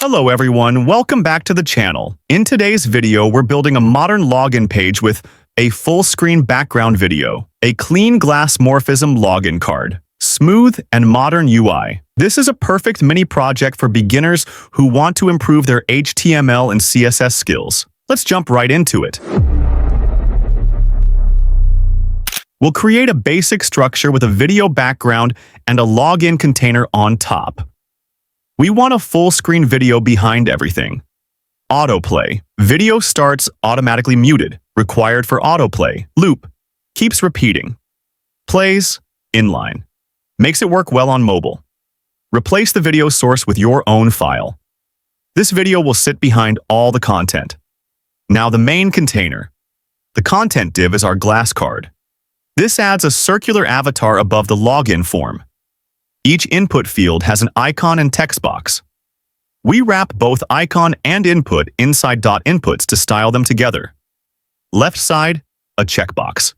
Hello everyone, welcome back to the channel. In today's video, we're building a modern login page with a full-screen background video, a clean glassmorphism login card, smooth and modern UI. This is a perfect mini project for beginners who want to improve their HTML and CSS skills. Let's jump right into it. We'll create a basic structure with a video background and a login container on top. We want a full-screen video behind everything. Autoplay. Video starts automatically muted, required for autoplay. Loop. Keeps repeating. Plays. Inline. Makes it work well on mobile. Replace the video source with your own file. This video will sit behind all the content. Now the main container. The content div is our glass card. This adds a circular avatar above the login form. Each input field has an icon and text box. We wrap both icon and input inside .inputs to style them together. Left side, a checkbox.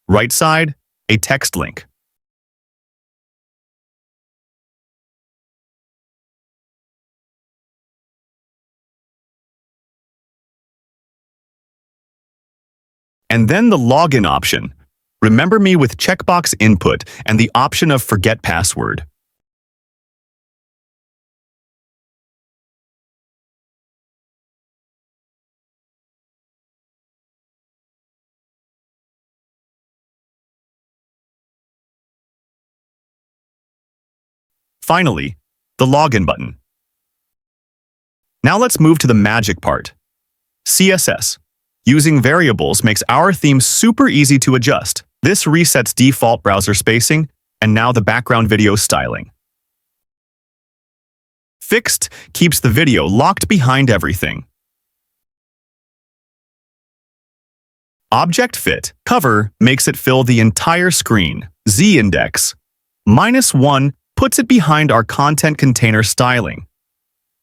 Right side, a text link. And then the login option. Remember me with checkbox input and the option of forget password. Finally, the login button. Now let's move to the magic part. CSS. Using variables makes our theme super easy to adjust. This resets default browser spacing, and now the background video styling. Fixed keeps the video locked behind everything. Object fit cover makes it fill the entire screen. Z-index -1 puts it behind our content container styling.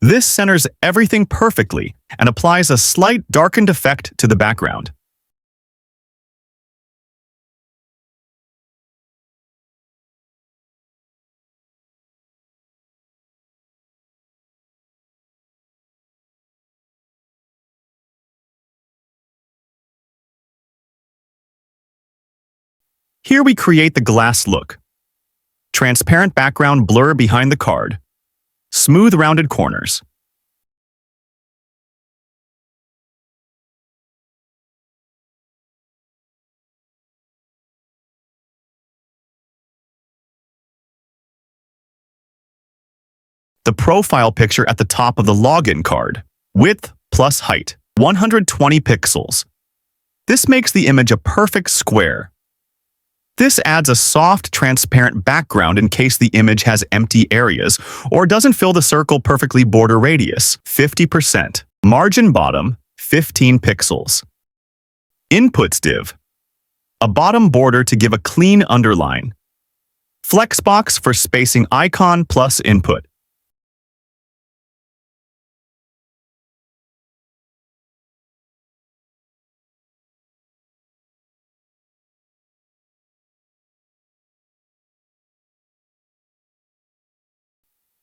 This centers everything perfectly and applies a slight darkened effect to the background. Here we create the glass look. Transparent background blur behind the card. Smooth rounded corners. The profile picture at the top of the login card. Width plus height, 120 pixels. This makes the image a perfect square. This adds a soft, transparent background in case the image has empty areas or doesn't fill the circle perfectly. Border radius, 50%. Margin bottom, 15 pixels. Inputs div. A bottom border to give a clean underline. Flexbox for spacing icon plus input.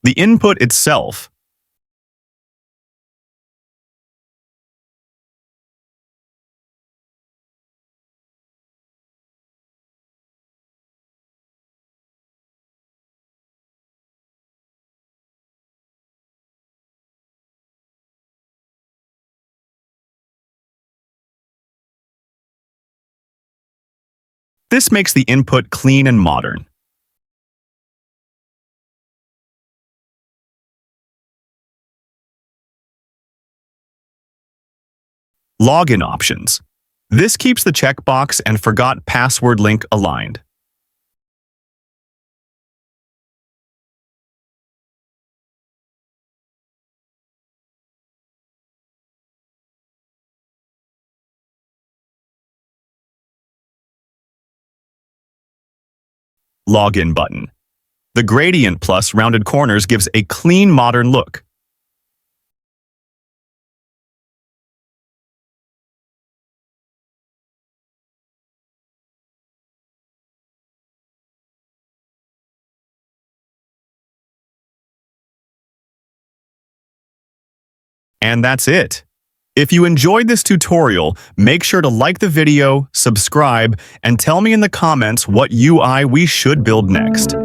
The input itself. This makes the input clean and modern. Login options. This keeps the checkbox and forgot password link aligned. Login button. The gradient plus rounded corners gives a clean modern look. And that's it. If you enjoyed this tutorial, make sure to like the video, subscribe, and tell me in the comments what UI we should build next.